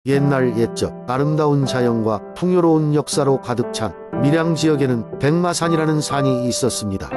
옛날 옛적 아름다운 자연과 풍요로운 역사로 가득 찬 밀양 지역에는 백마산이라는 산이 있었습니다.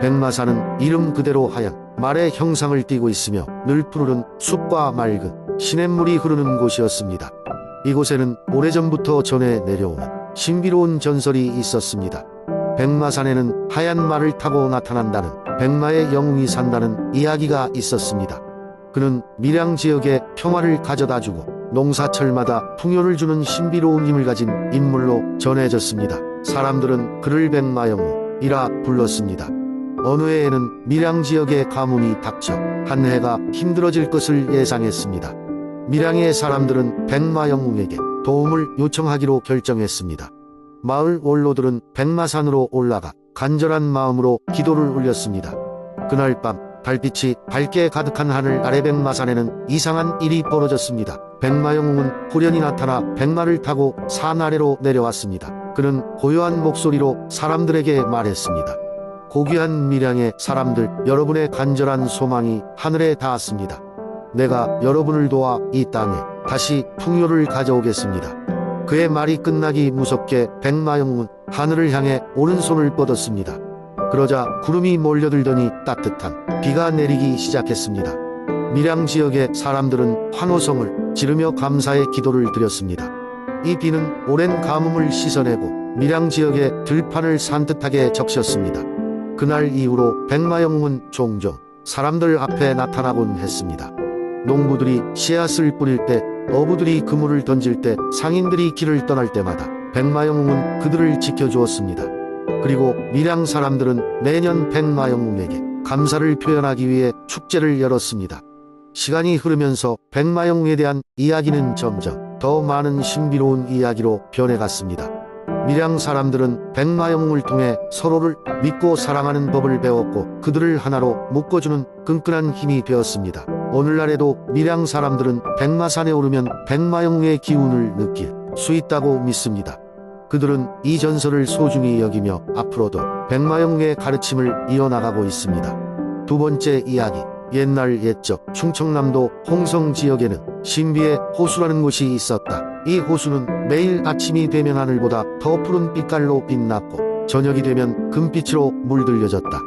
백마산은 이름 그대로 하얀 말의 형상을 띠고 있으며 늘 푸르른 숲과 맑은 시냇물이 흐르는 곳이었습니다. 이곳에는 오래전부터 전해 내려오는 신비로운 전설이 있었습니다. 백마산에는 하얀 말을 타고 나타난다는 백마의 영웅이 산다는 이야기가 있었습니다. 그는 밀양 지역에 평화를 가져다주고 농사철마다 풍요를 주는 신비로운 힘을 가진 인물로 전해졌습니다. 사람들은 그를 백마영웅이라 불렀습니다. 어느 해에는 밀양 지역에 가뭄이 닥쳐 한 해가 힘들어질 것을 예상했습니다. 밀양의 사람들은 백마영웅에게 도움을 요청하기로 결정했습니다. 마을 원로들은 백마산으로 올라가 간절한 마음으로 기도를 올렸습니다. 그날 밤 달빛이 밝게 가득한 하늘 아래 백마산에는 이상한 일이 벌어졌습니다. 백마영웅은 호련히 나타나 백마를 타고 산 아래로 내려왔습니다. 그는 고요한 목소리로 사람들에게 말했습니다. 고귀한 밀양의 사람들, 여러분의 간절한 소망이 하늘에 닿았습니다. 내가 여러분을 도와 이 땅에 다시 풍요를 가져오겠습니다. 그의 말이 끝나기 무섭게 백마영웅은 하늘을 향해 오른손을 뻗었습니다. 그러자 구름이 몰려들더니 따뜻한 비가 내리기 시작했습니다. 밀양 지역의 사람들은 환호성을 지르며 감사의 기도를 드렸습니다. 이 비는 오랜 가뭄을 씻어내고 밀양 지역의 들판을 산뜻하게 적셨습니다. 그날 이후로 백마영웅은 종종 사람들 앞에 나타나곤 했습니다. 농부들이 씨앗을 뿌릴 때, 어부들이 그물을 던질 때, 상인들이 길을 떠날 때마다 백마영웅은 그들을 지켜주었습니다. 그리고 밀양 사람들은 매년 백마영웅에게 감사를 표현하기 위해 축제를 열었습니다. 시간이 흐르면서 백마영웅에 대한 이야기는 점점 더 많은 신비로운 이야기로 변해갔습니다. 밀양 사람들은 백마영웅을 통해 서로를 믿고 사랑하는 법을 배웠고 그들을 하나로 묶어주는 끈끈한 힘이 되었습니다. 오늘날에도 밀양 사람들은 백마산에 오르면 백마영웅의 기운을 느낄 수 있다고 믿습니다. 그들은 이 전설을 소중히 여기며 앞으로도 백마영웅의 가르침을 이어나가고 있습니다. 두 번째 이야기. 옛날 옛적 충청남도 홍성 지역에는 신비의 호수라는 곳이 있었다. 이 호수는 매일 아침이 되면 하늘보다 더 푸른 빛깔로 빛났고 저녁이 되면 금빛으로 물들여졌다.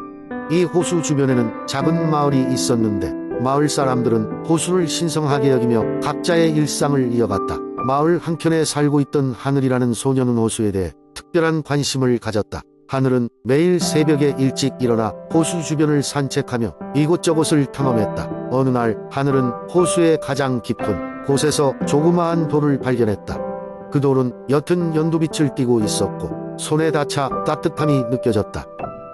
이 호수 주변에는 작은 마을이 있었는데 마을 사람들은 호수를 신성하게 여기며 각자의 일상을 이어갔다. 마을 한켠에 살고 있던 하늘이라는 소년은 호수에 대해 특별한 관심을 가졌다. 하늘은 매일 새벽에 일찍 일어나 호수 주변을 산책하며 이곳저곳을 탐험했다. 어느 날 하늘은 호수의 가장 깊은 곳에서 조그마한 돌을 발견했다. 그 돌은 옅은 연두빛을 띠고 있었고 손에 닿자 따뜻함이 느껴졌다.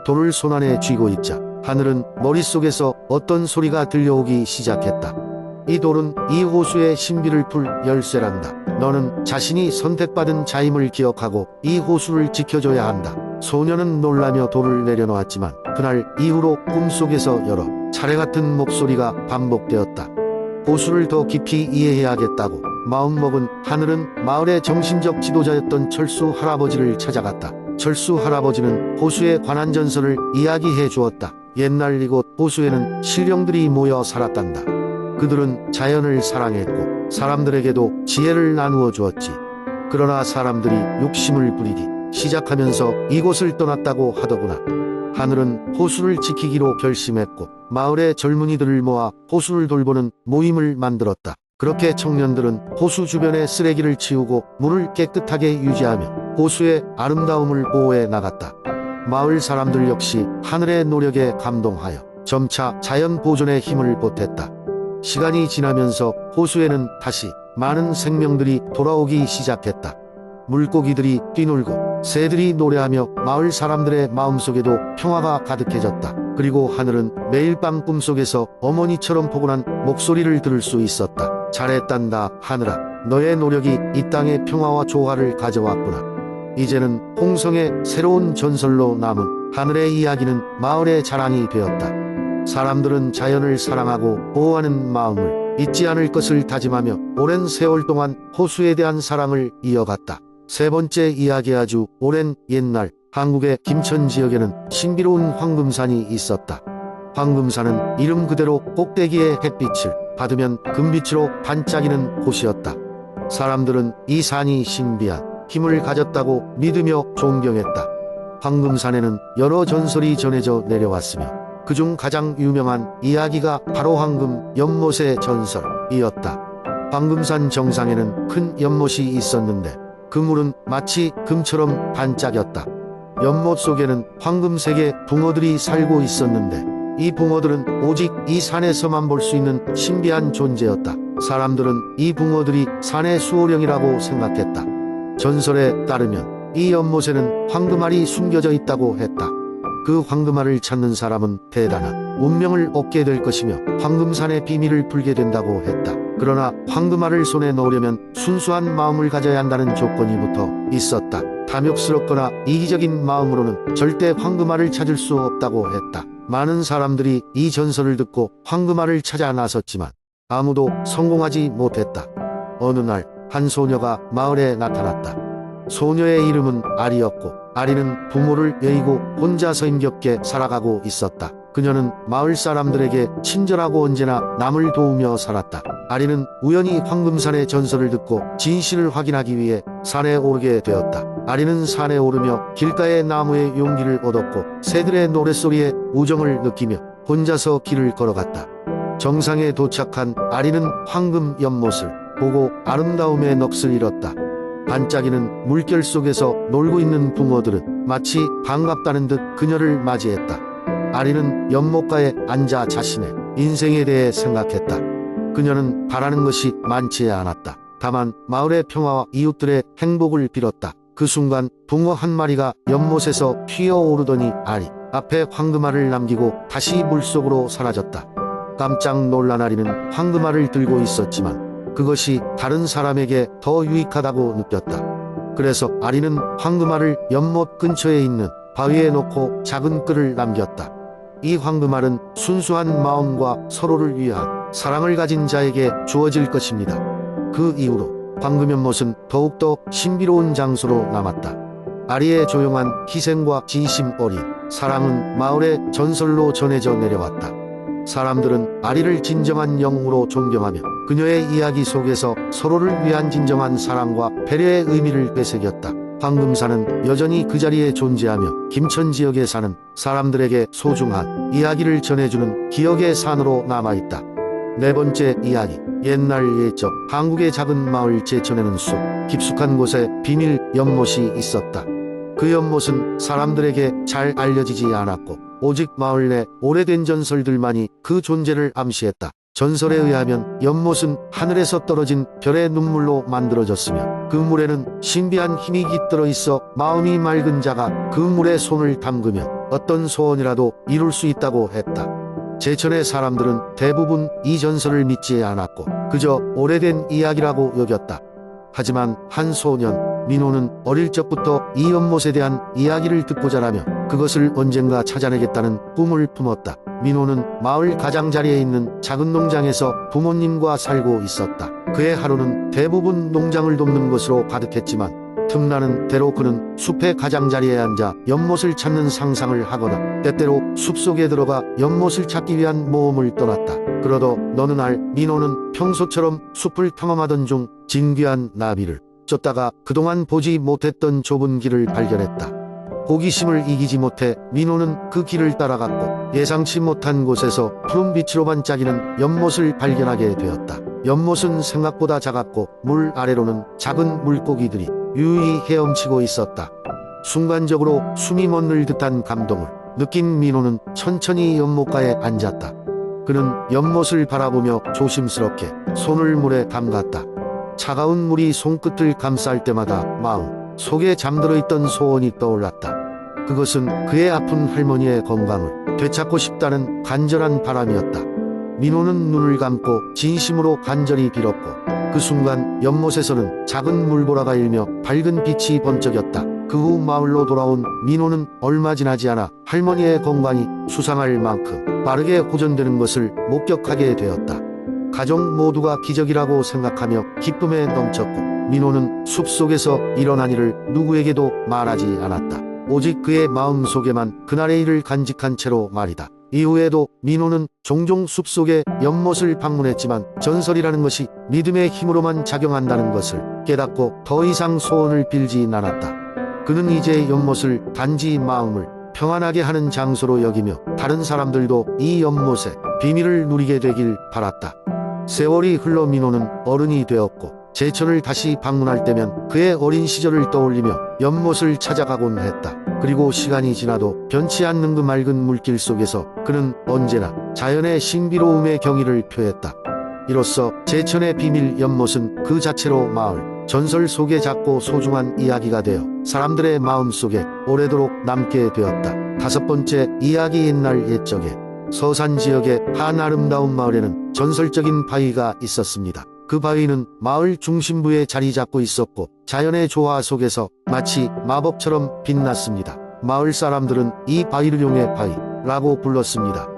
돌을 손안에 쥐고 있자 하늘은 머릿속에서 어떤 소리가 들려오기 시작했다. 이 돌은 이 호수의 신비를 풀 열쇠란다. 너는 자신이 선택받은 자임을 기억하고 이 호수를 지켜줘야 한다. 소녀는 놀라며 돌을 내려놓았지만 그날 이후로 꿈속에서 여러 차례 같은 목소리가 반복되었다. 호수를 더 깊이 이해해야겠다고 마음먹은 하늘은 마을의 정신적 지도자였던 철수 할아버지를 찾아갔다. 철수 할아버지는 호수에 관한 전설을 이야기해 주었다. 옛날 이곳 호수에는 신령들이 모여 살았단다. 그들은 자연을 사랑했고 사람들에게도 지혜를 나누어 주었지. 그러나 사람들이 욕심을 부리기 시작하면서 이곳을 떠났다고 하더구나. 하늘은 호수를 지키기로 결심했고 마을의 젊은이들을 모아 호수를 돌보는 모임을 만들었다. 그렇게 청년들은 호수 주변의 쓰레기를 치우고 물을 깨끗하게 유지하며 호수의 아름다움을 보호해 나갔다. 마을 사람들 역시 하늘의 노력에 감동하여 점차 자연 보존에 힘을 보탰다. 시간이 지나면서 호수에는 다시 많은 생명들이 돌아오기 시작했다. 물고기들이 뛰놀고 새들이 노래하며 마을 사람들의 마음속에도 평화가 가득해졌다. 그리고 하늘은 매일 밤 꿈속에서 어머니처럼 포근한 목소리를 들을 수 있었다. 잘했단다 하늘아. 너의 노력이 이 땅의 평화와 조화를 가져왔구나. 이제는 홍성의 새로운 전설로 남은 하늘의 이야기는 마을의 자랑이 되었다. 사람들은 자연을 사랑하고 보호하는 마음을 잊지 않을 것을 다짐하며 오랜 세월 동안 호수에 대한 사랑을 이어갔다. 세 번째 이야기. 아주 오랜 옛날 한국의 김천 지역에는 신비로운 황금산이 있었다. 황금산은 이름 그대로 꼭대기의 햇빛을 받으면 금빛으로 반짝이는 곳이었다. 사람들은 이 산이 신비한 힘을 가졌다고 믿으며 존경했다. 황금산에는 여러 전설이 전해져 내려왔으며 그중 가장 유명한 이야기가 바로 황금 연못의 전설이었다. 황금산 정상에는 큰 연못이 있었는데 그 물은 마치 금처럼 반짝였다. 연못 속에는 황금색의 붕어들이 살고 있었는데 이 붕어들은 오직 이 산에서만 볼 수 있는 신비한 존재였다. 사람들은 이 붕어들이 산의 수호령이라고 생각했다. 전설에 따르면 이 연못에는 황금알이 숨겨져 있다고 했다. 그 황금알을 찾는 사람은 대단한 운명을 얻게 될 것이며 황금산의 비밀을 풀게 된다고 했다. 그러나 황금알을 손에 넣으려면 순수한 마음을 가져야 한다는 조건이 붙어 있었다. 탐욕스럽거나 이기적인 마음으로는 절대 황금알을 찾을 수 없다고 했다. 많은 사람들이 이 전설을 듣고 황금알을 찾아 나섰지만 아무도 성공하지 못했다. 어느 날 한 소녀가 마을에 나타났다. 소녀의 이름은 아리였고 아리는 부모를 여의고 혼자서 힘겹게 살아가고 있었다. 그녀는 마을 사람들에게 친절하고 언제나 남을 도우며 살았다. 아리는 우연히 황금산의 전설을 듣고 진실을 확인하기 위해 산에 오르게 되었다. 아리는 산에 오르며 길가의 나무에 용기를 얻었고 새들의 노랫소리에 우정을 느끼며 혼자서 길을 걸어갔다. 정상에 도착한 아리는 황금 연못을 보고 아름다움의 넋을 잃었다. 반짝이는 물결 속에서 놀고 있는 붕어들은 마치 반갑다는 듯 그녀를 맞이했다. 아리는 연못가에 앉아 자신의 인생에 대해 생각했다. 그녀는 바라는 것이 많지 않았다. 다만 마을의 평화와 이웃들의 행복을 빌었다. 그 순간 붕어 한 마리가 연못에서 튀어오르더니 아리 앞에 황금알을 남기고 다시 물속으로 사라졌다. 깜짝 놀란 아리는 황금알을 들고 있었지만 그것이 다른 사람에게 더 유익하다고 느꼈다. 그래서 아리는 황금알을 연못 근처에 있는 바위에 놓고 작은 끈을 남겼다. 이 황금알은 순수한 마음과 서로를 위한 사랑을 가진 자에게 주어질 것입니다. 그 이후로 황금연못은 더욱더 신비로운 장소로 남았다. 아리의 조용한 희생과 진심 어린 사랑은 마을의 전설로 전해져 내려왔다. 사람들은 아리를 진정한 영웅으로 존경하며 그녀의 이야기 속에서 서로를 위한 진정한 사랑과 배려의 의미를 되새겼다. 황금산은 여전히 그 자리에 존재하며 김천 지역에 사는 사람들에게 소중한 이야기를 전해주는 기억의 산으로 남아있다. 네 번째 이야기. 옛날 옛적 한국의 작은 마을 제천에는 숲 깊숙한 곳에 비밀 연못이 있었다. 그 연못은 사람들에게 잘 알려지지 않았고 오직 마을 내 오래된 전설들만이 그 존재를 암시했다. 전설에 의하면 연못은 하늘에서 떨어진 별의 눈물로 만들어졌으며 그 물에는 신비한 힘이 깃들어 있어 마음이 맑은 자가 그 물에 손을 담그면 어떤 소원이라도 이룰 수 있다고 했다. 제천의 사람들은 대부분 이 전설을 믿지 않았고 그저 오래된 이야기라고 여겼다. 하지만 한 소년 민호는 어릴 적부터 이 연못에 대한 이야기를 듣고 자라며 그것을 언젠가 찾아내겠다는 꿈을 품었다. 민호는 마을 가장자리에 있는 작은 농장에서 부모님과 살고 있었다. 그의 하루는 대부분 농장을 돕는 것으로 가득했지만 틈나는 대로 그는 숲의 가장자리에 앉아 연못을 찾는 상상을 하거나 때때로 숲속에 들어가 연못을 찾기 위한 모험을 떠났다. 그러던 어느 날 민호는 평소처럼 숲을 탐험하던 중 진귀한 나비를 쫓다가 그동안 보지 못했던 좁은 길을 발견했다. 호기심을 이기지 못해 민호는 그 길을 따라갔고 예상치 못한 곳에서 푸른 빛으로 반짝이는 연못을 발견하게 되었다. 연못은 생각보다 작았고 물 아래로는 작은 물고기들이 유유히 헤엄치고 있었다. 순간적으로 숨이 멎는 듯한 감동을 느낀 민호는 천천히 연못가에 앉았다. 그는 연못을 바라보며 조심스럽게 손을 물에 담갔다. 차가운 물이 손끝을 감쌀 때마다 마음 속에 잠들어 있던 소원이 떠올랐다. 그것은 그의 아픈 할머니의 건강을 되찾고 싶다는 간절한 바람이었다. 민호는 눈을 감고 진심으로 간절히 빌었고 그 순간 연못에서는 작은 물보라가 일며 밝은 빛이 번쩍였다. 그 후 마을로 돌아온 민호는 얼마 지나지 않아 할머니의 건강이 수상할 만큼 빠르게 호전되는 것을 목격하게 되었다. 가족 모두가 기적이라고 생각하며 기쁨에 넘쳤고 민호는 숲속에서 일어난 일을 누구에게도 말하지 않았다. 오직 그의 마음속에만 그날의 일을 간직한 채로 말이다. 이후에도 민호는 종종 숲속의 연못을 방문했지만 전설이라는 것이 믿음의 힘으로만 작용한다는 것을 깨닫고 더 이상 소원을 빌진 않았다. 그는 이제 연못을 단지 마음을 평안하게 하는 장소로 여기며 다른 사람들도 이 연못의 비밀을 누리게 되길 바랐다. 세월이 흘러 민호는 어른이 되었고 제천을 다시 방문할 때면 그의 어린 시절을 떠올리며 연못을 찾아가곤 했다. 그리고 시간이 지나도 변치 않는 그 맑은 물길 속에서 그는 언제나 자연의 신비로움의 경의를 표했다. 이로써 제천의 비밀 연못은 그 자체로 마을 전설 속의 작고 소중한 이야기가 되어 사람들의 마음속에 오래도록 남게 되었다. 5번째 이야기. 옛날 옛적에 서산 지역의 한 아름다운 마을에는 전설적인 바위가 있었습니다. 그 바위는 마을 중심부에 자리 잡고 있었고 자연의 조화 속에서 마치 마법처럼 빛났습니다. 마을 사람들은 이 바위를 용의 바위라고 불렀습니다.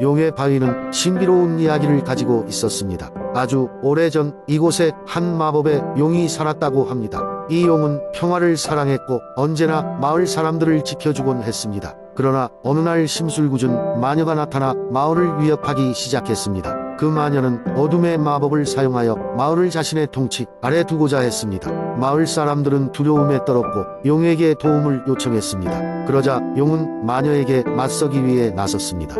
용의 바위는 신비로운 이야기를 가지고 있었습니다. 아주 오래전 이곳에 한 마법의 용이 살았다고 합니다. 이 용은 평화를 사랑했고 언제나 마을 사람들을 지켜주곤 했습니다. 그러나 어느 날 심술궂은 마녀가 나타나 마을을 위협하기 시작했습니다. 그 마녀는 어둠의 마법을 사용하여 마을을 자신의 통치 아래 두고자 했습니다. 마을 사람들은 두려움에 떨었고 용에게 도움을 요청했습니다. 그러자 용은 마녀에게 맞서기 위해 나섰습니다.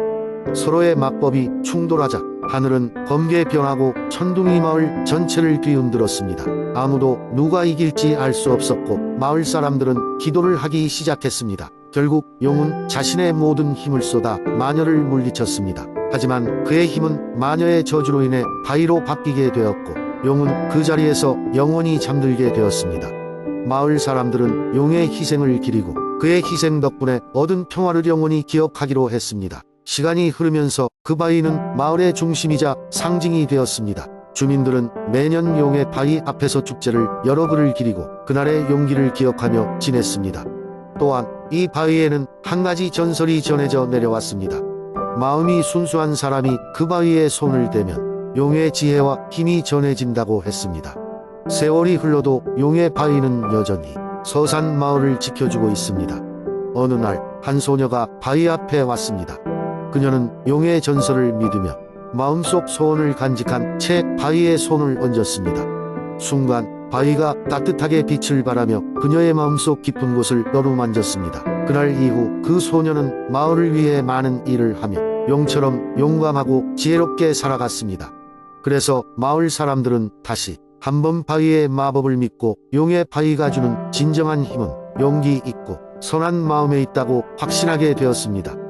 서로의 마법이 충돌하자 하늘은 검게 변하고 천둥이 마을 전체를 뒤흔들었습니다. 아무도 누가 이길지 알 수 없었고 마을 사람들은 기도를 하기 시작했습니다. 결국 용은 자신의 모든 힘을 쏟아 마녀를 물리쳤습니다. 하지만 그의 힘은 마녀의 저주로 인해 바위로 바뀌게 되었고 용은 그 자리에서 영원히 잠들게 되었습니다. 마을 사람들은 용의 희생을 기리고 그의 희생 덕분에 얻은 평화를 영원히 기억하기로 했습니다. 시간이 흐르면서 그 바위는 마을의 중심이자 상징이 되었습니다. 주민들은 매년 용의 바위 앞에서 축제를 여러 그를 기리고 그날의 용기를 기억하며 지냈습니다. 또한 이 바위에는 한 가지 전설이 전해져 내려왔습니다. 마음이 순수한 사람이 그 바위에 손을 대면 용의 지혜와 힘이 전해진다고 했습니다. 세월이 흘러도 용의 바위는 여전히 서산 마을을 지켜주고 있습니다. 어느 날 한 소녀가 바위 앞에 왔습니다. 그녀는 용의 전설을 믿으며 마음속 소원을 간직한 채 바위에 손을 얹었습니다. 순간 바위가 따뜻하게 빛을 발하며 그녀의 마음속 깊은 곳을 어루만졌습니다. 그날 이후 그 소녀는 마을을 위해 많은 일을 하며 용처럼 용감하고 지혜롭게 살아갔습니다. 그래서 마을 사람들은 다시 한번 바위의 마법을 믿고 용의 바위가 주는 진정한 힘은 용기 있고 선한 마음에 있다고 확신하게 되었습니다.